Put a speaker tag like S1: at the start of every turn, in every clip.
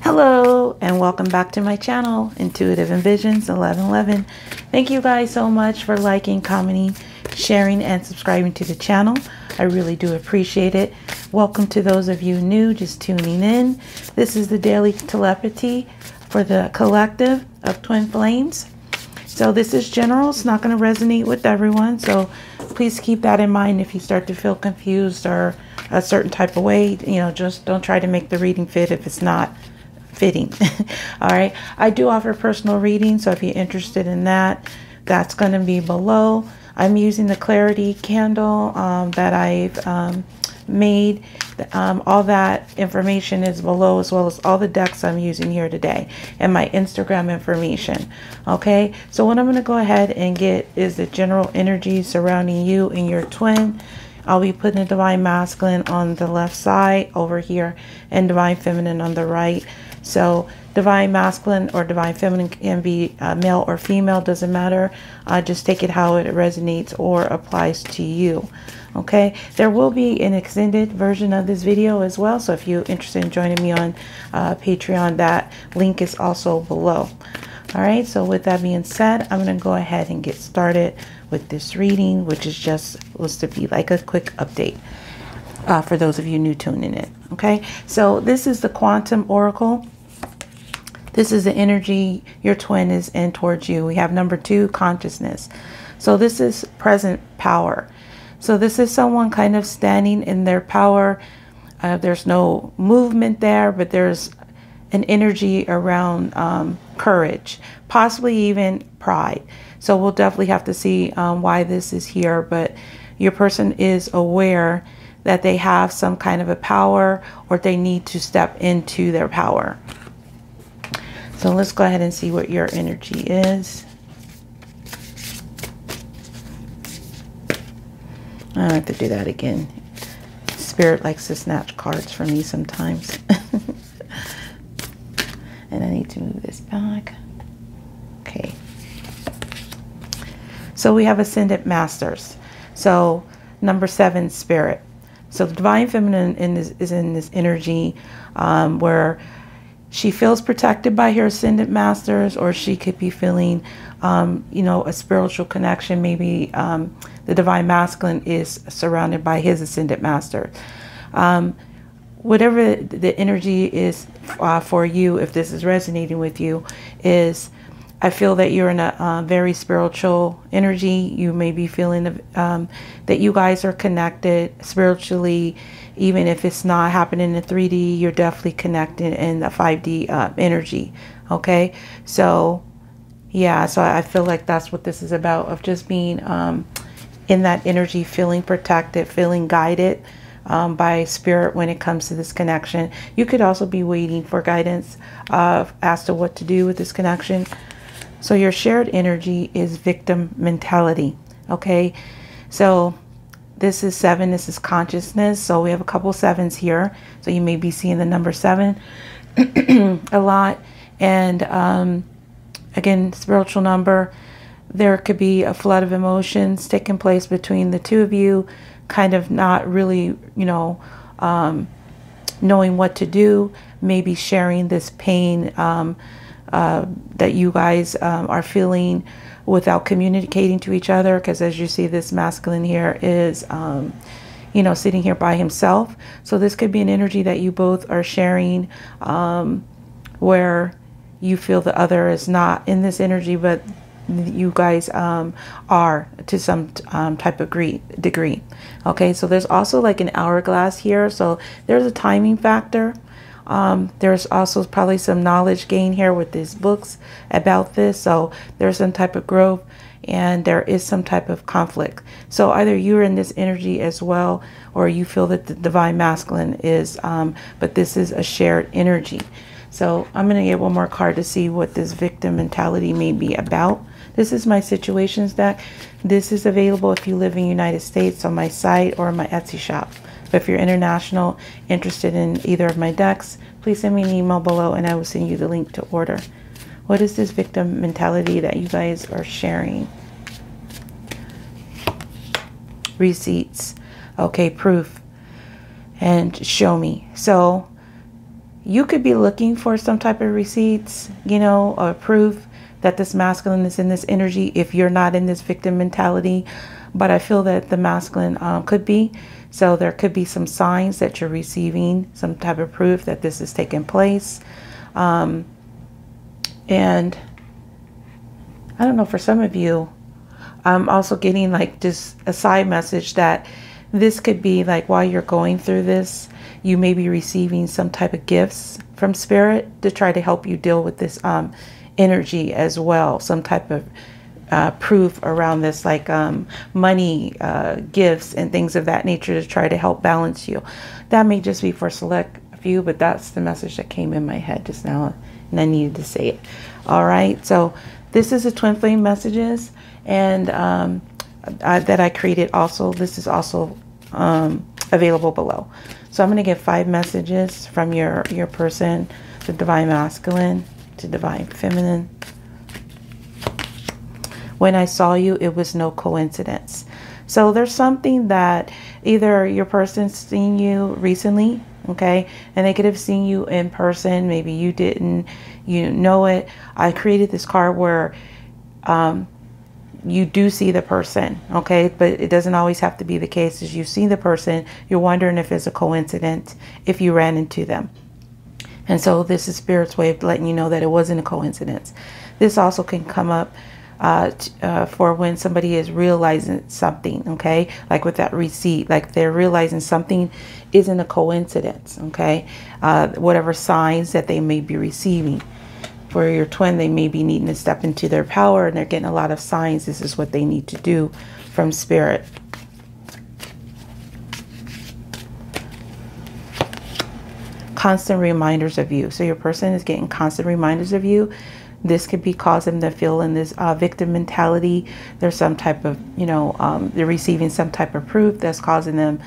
S1: Hello and welcome back to my channel, Intuitive Envisions 1111. Thank you guys so much for liking, commenting, sharing, and subscribing to the channel. I really do appreciate it. Welcome to those of you new just tuning in. This is the daily telepathy for the collective of twin flames. So this is general. It's not going to resonate with everyone. So please keep that in mind if you start to feel confused or a certain type of way. You know, just don't try to make the reading fit if it's not fitting. All right. I do offer personal reading. So if you're interested in that, that's going to be below. I'm using the clarity candle that I've made. All that information is below, as well as all the decks I'm using here today and my Instagram information. Okay. So what I'm going to go ahead and get is the general energy surrounding you and your twin. I'll be putting the Divine Masculine on the left side over here and Divine Feminine on the right. So Divine Masculine or Divine Feminine can be male or female, doesn't matter. Just take it how it resonates or applies to you. Okay, there will be an extended version of this video as well. So if you're interested in joining me on Patreon, that link is also below. All right, so with that being said, I'm going to go ahead and get started with this reading, which is just supposed to be like a quick update for those of you new tuning in. Okay, so this is the Quantum Oracle. This is the energy your twin is in towards you. We have number 2, consciousness. So this is present power. So this is someone kind of standing in their power. There's no movement there, but there's an energy around courage, possibly even pride. So we'll definitely have to see why this is here, but your person is aware that they have some kind of a power or they need to step into their power. So let's go ahead and see what your energy is. I have to do that again. Spirit likes to snatch cards from me sometimes. And I need to move this back. Okay. So we have Ascended Masters. So number 7, Spirit. So the Divine Feminine is in this energy where she feels protected by her Ascended Masters, or she could be feeling, you know, a spiritual connection. Maybe the Divine Masculine is surrounded by his Ascended Master. Whatever the energy is for you, if this is resonating with you, is I feel that you're in a very spiritual energy. You may be feeling that you guys are connected spiritually. Even if it's not happening in 3D, you're definitely connected in the 5D energy. Okay, so yeah, so I feel like that's what this is about, of just being in that energy, feeling protected, feeling guided by spirit when it comes to this connection. You could also be waiting for guidance as to what to do with this connection. So your shared energy is victim mentality. Okay, so this is 7. This is consciousness. So we have a couple 7s here. So you may be seeing the number 7 a lot. And again, spiritual number. There could be a flood of emotions taking place between the two of you, kind of not really, you know, knowing what to do, maybe sharing this pain that you guys are feeling without communicating to each other. Because as you see, this masculine here is, you know, sitting here by himself. So this could be an energy that you both are sharing where you feel the other is not in this energy, but you guys are to some type of degree. Okay, so there's also like an hourglass here. So there's a timing factor. There's also probably some knowledge gain here with these books about this. So there's some type of growth and there is some type of conflict. So either you're in this energy as well, or you feel that the Divine Masculine is, but this is a shared energy. So I'm going to get one more card to see what this victim mentality may be about. This is my situations deck. This is available if you live in the United States on my site or my Etsy shop. But if you're international, interested in either of my decks, please send me an email below and I will send you the link to order. What is this victim mentality that you guys are sharing? Receipts. Okay, proof. And show me. So you could be looking for some type of receipts, you know, or proof that this masculine is in this energy if you're not in this victim mentality. But I feel that the masculine could be. So there could be some signs that you're receiving some type of proof that this is taking place. And I don't know, for some of you, I'm also getting like just a side message that this could be like while you're going through this, you may be receiving some type of gifts from spirit to try to help you deal with this energy as well. Some type of proof around this, like money, gifts and things of that nature to try to help balance you. That may just be for select few, but that's the message that came in my head just now and I needed to say it. All right, so this is a twin flame messages, and that I created also. This is also available below. So I'm going to get 5 messages from your person, the divine masculine to divine feminine. When I saw you, it was no coincidence. So there's something that either your person's seen you recently, okay, and they could have seen you in person. Maybe you didn't, you know it. I created this card where you do see the person, okay, but it doesn't always have to be the case. As you see the person, you're wondering if it's a coincidence if you ran into them. And so this is Spirit's way of letting you know that it wasn't a coincidence. This also can come up for when somebody is realizing something, okay, like with that receipt, like they're realizing something isn't a coincidence, okay, whatever signs that they may be receiving. For your twin, they may be needing to step into their power, and they're getting a lot of signs. This is what they need to do from Spirit. Constant reminders of you. So your person is getting constant reminders of you. This could be causing them to feel in this victim mentality. There's some type of, you know, they're receiving some type of proof that's causing them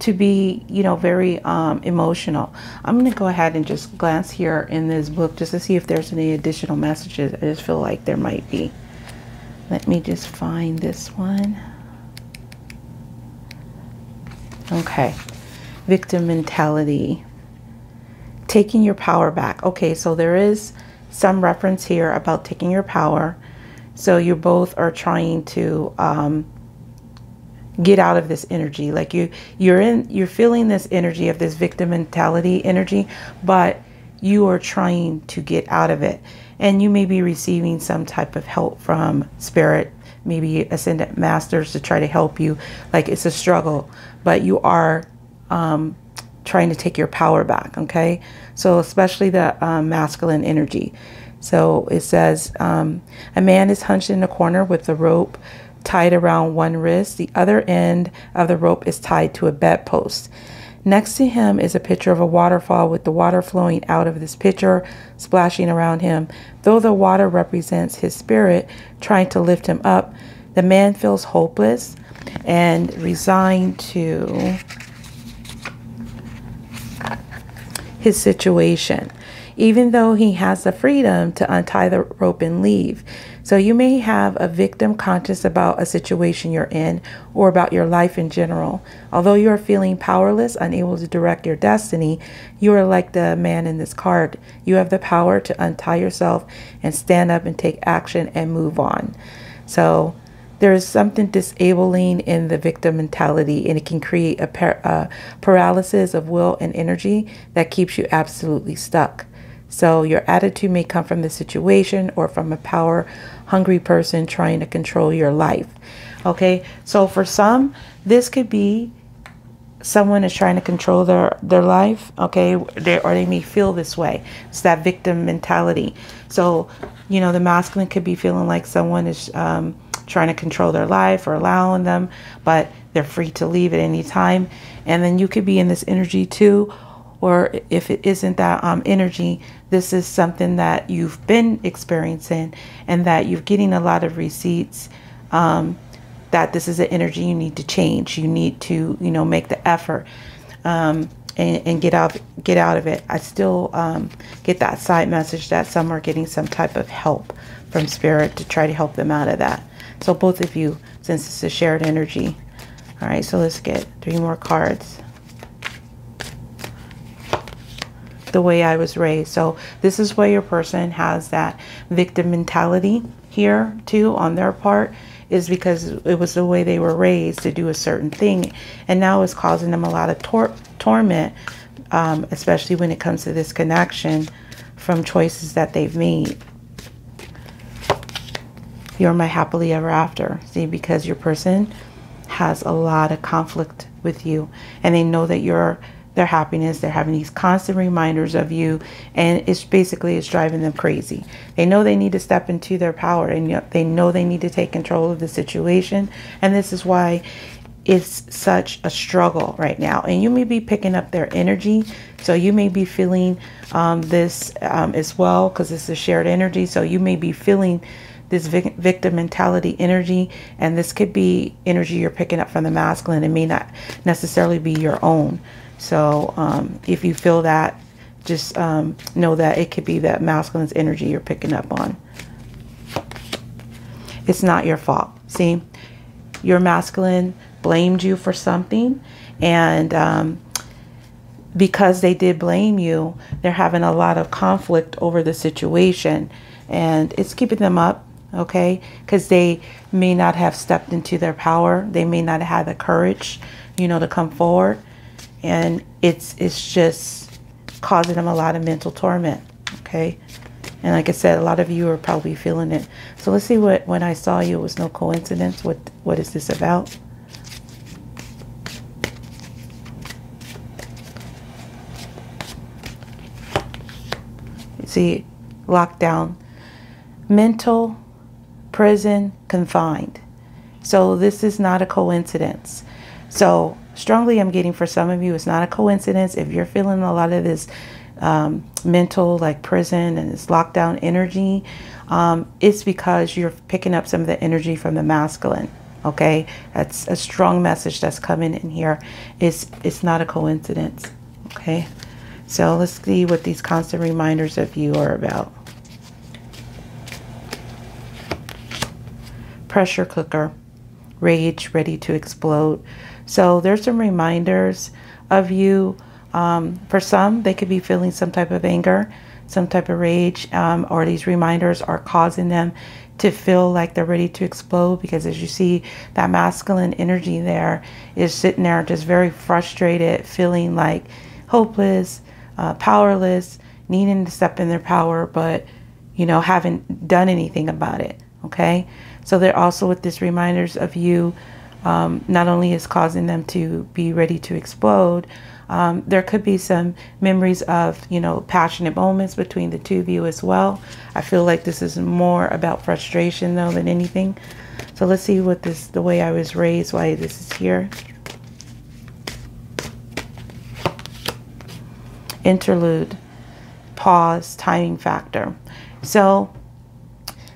S1: to be, you know, very emotional. I'm going to go ahead and just glance here in this book just to see if there's any additional messages. I just feel like there might be. Let me just find this one. Okay. Victim mentality. Taking your power back. Okay, so there is some reference here about taking your power. So you both are trying to get out of this energy. Like you're feeling this energy of this victim mentality energy, but you are trying to get out of it. And you may be receiving some type of help from Spirit, maybe Ascended Masters, to try to help you. Like it's a struggle, but you are trying to take your power back, okay? So especially the masculine energy. So it says, a man is hunched in a corner with the rope tied around one wrist. The other end of the rope is tied to a bedpost. Next to him is a picture of a waterfall with the water flowing out of this pitcher, splashing around him. Though the water represents his spirit trying to lift him up, the man feels hopeless and resigned to his situation, even though he has the freedom to untie the rope and leave. So you may have a victim conscious about a situation you're in or about your life in general. Although you are feeling powerless, unable to direct your destiny, you are like the man in this card. You have the power to untie yourself and stand up and take action and move on. So there is something disabling in the victim mentality, and it can create a paralysis of will and energy that keeps you absolutely stuck. So your attitude may come from the situation or from a power-hungry person trying to control your life. Okay, so for some, this could be someone is trying to control their life, okay, or they may feel this way. It's that victim mentality. So, you know, the masculine could be feeling like someone is trying to control their life or allowing them, but they're free to leave at any time. And then you could be in this energy too, or if it isn't that energy, this is something that you've been experiencing and that you're getting a lot of receipts that this is an energy you need to change. You need to, you know, make the effort and get out of it. I still get that side message that some are getting some type of help from Spirit to try to help them out of that. So both of you, since it's a shared energy. All right, so let's get 3 more cards. the way I was raised. So this is why your person has that victim mentality here too on their part, is because it was the way they were raised to do a certain thing, and now it's causing them a lot of torment, especially when it comes to this connection from choices that they've made. You're my happily ever after. See, because your person has a lot of conflict with you, and they know that you're their happiness. They're having these constant reminders of you, and it's driving them crazy. They know they need to step into their power, and they know they need to take control of the situation, and this is why it's such a struggle right now. And you may be picking up their energy, so you may be feeling this as well, because it's a shared energy. So you may be feeling this victim mentality energy, and this could be energy you're picking up from the masculine. It may not necessarily be your own. So if you feel that, just know that it could be that masculine's energy you're picking up on. It's not your fault. See, your masculine blamed you for something, and because they did blame you, they're having a lot of conflict over the situation, and it's keeping them up, okay? Because they may not have stepped into their power. They may not have had the courage, you know, to come forward. And it's just causing them a lot of mental torment, okay? And like I said, a lot of you are probably feeling it. So let's see what, when I saw you, it was no coincidence. What is this about? See, lockdown, mental, prison, confined. So this is not a coincidence. So strongly, I'm getting for some of you, it's not a coincidence. If you're feeling a lot of this mental, like prison and this lockdown energy, it's because you're picking up some of the energy from the masculine. Okay, that's a strong message that's coming in here. It's not a coincidence. Okay, so let's see what these constant reminders of you are about. Pressure cooker, rage, ready to explode. So there's some reminders of you. For some, they could be feeling some type of anger, some type of rage, or these reminders are causing them to feel like they're ready to explode, because as you see, that masculine energy there is sitting there just very frustrated, feeling like hopeless, powerless, needing to step in their power, but, you know, haven't done anything about it, okay? So they're also with these reminders of you, not only is causing them to be ready to explode, there could be some memories of, you know, passionate moments between the two of you as well. I feel like this is more about frustration though than anything. So let's see what this, the way I was raised, why this is here. Interlude, pause, timing factor. So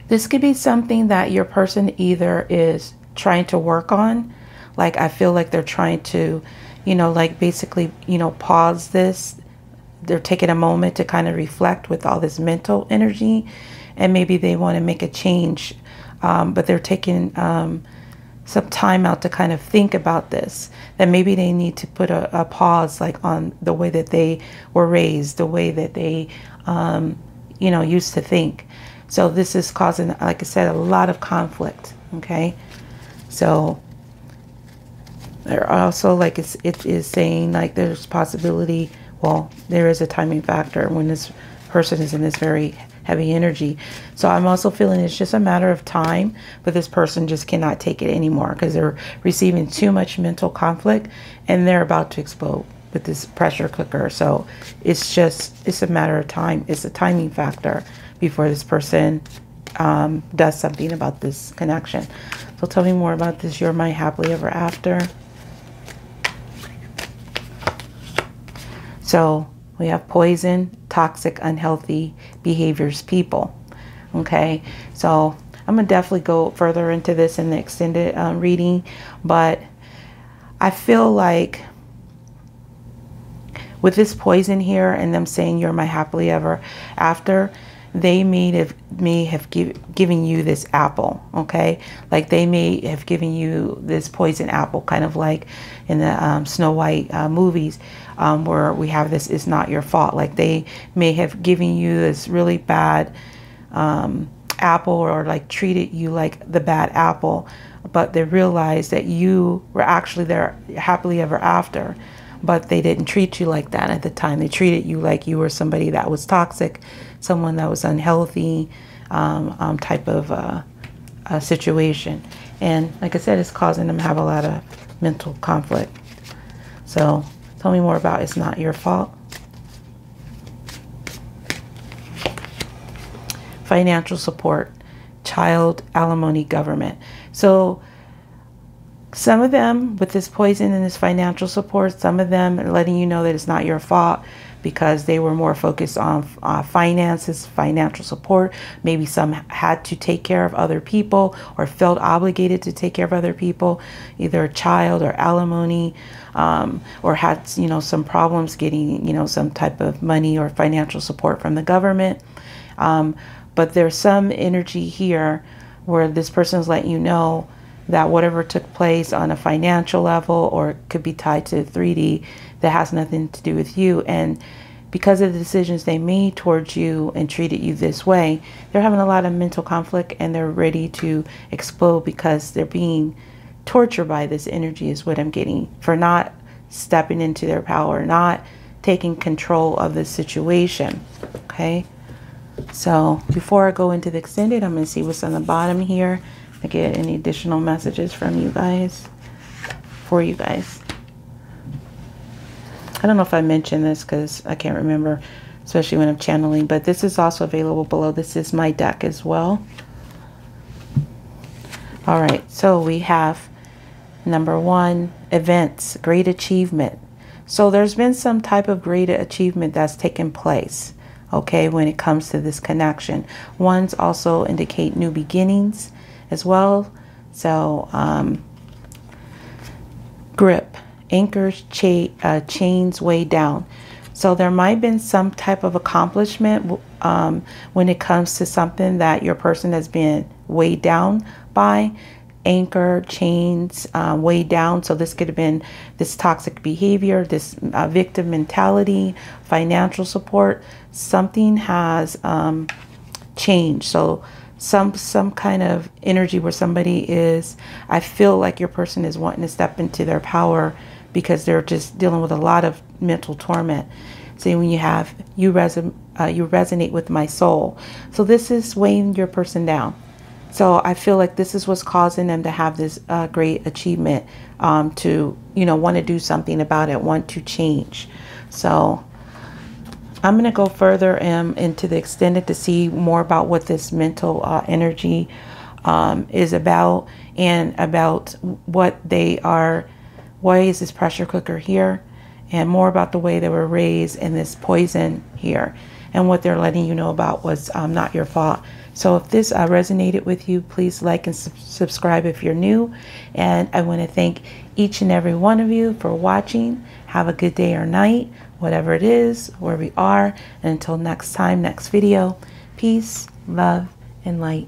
S1: this could be something that your person either is trying to work on. Like, I feel like they're trying to, you know, like basically, you know, pause this. They're taking a moment to kind of reflect with all this mental energy, and maybe they want to make a change, but they're taking some time out to kind of think about this. That maybe they need to put a pause, like on the way that they were raised, the way that they, you know, used to think. So this is causing, like I said, a lot of conflict, okay? So they're also, like it is saying, like there's possibility, well, there is a timing factor when this person is in this very heavy energy. So I'm also feeling it's just a matter of time, but this person just cannot take it anymore because they're receiving too much mental conflict and they're about to explode with this pressure cooker. So it's a matter of time. It's a timing factor before this person does something about this connection. So tell me more about this. You're my happily ever after. So we have poison, toxic, unhealthy behaviors, people. Okay, so I'm gonna definitely go further into this in the extended reading, but I feel like with this poison here and them saying you're my happily ever after, they may have given you this apple, okay? Like they may have given you this poison apple, kind of like in the Snow White movies, where we have this, it's not your fault. Like they may have given you this really bad apple, or like treated you like the bad apple, but they realized that you were actually there happily ever after. But they didn't treat you like that at the time. They treated you like you were somebody that was toxic, someone that was unhealthy, type of situation. And like I said, it's causing them to have a lot of mental conflict. So tell me more about it's not your fault. Financial support, child alimony, government. So some of them with this poison and this financial support, some of them are letting you know that it's not your fault because they were more focused on finances, financial support. Maybe some had to take care of other people or felt obligated to take care of other people, either a child or alimony, or had, you know, some problems getting, you know, some type of money or financial support from the government. But there's some energy here where this person's letting you know that whatever took place on a financial level, or it could be tied to 3D, that has nothing to do with you. And because of the decisions they made towards you and treated you this way, they're having a lot of mental conflict and they're ready to explode because they're being tortured by this energy, is what I'm getting, for not stepping into their power, not taking control of the situation. Okay. So before I go into the extended, I'm going to see what's on the bottom here. I get any additional messages from you guys, for you guys. I don't know if I mentioned this because I can't remember, especially when I'm channeling, but this is also available below. This is my deck as well. All right, so we have number 1, events, great achievement. So there's been some type of great achievement that's taken place, okay, when it comes to this connection. Ones also indicate new beginnings as well. So grip, anchors, chains way down. So there might have been some type of accomplishment when it comes to something that your person has been weighed down by. Anchor, chains, weighed down. So this could have been this toxic behavior, this victim mentality, financial support. Something has changed. So some kind of energy where somebody is, I feel like your person is wanting to step into their power because they're just dealing with a lot of mental torment. See, when you have, you resonate with my soul. So this is weighing your person down. So I feel like this is what's causing them to have this great achievement, to, you know, want to do something about it, want to change. So I'm going to go further into the extended to see more about what this mental energy is about, and about what they are, why is this pressure cooker here, and more about the way they were raised in this poison here, and what they're letting you know about was not your fault. So if this resonated with you, please like and subscribe if you're new. And I want to thank each and every one of you for watching. Have a good day or night, whatever it is, where we are. And until next time, next video, peace, love, and light.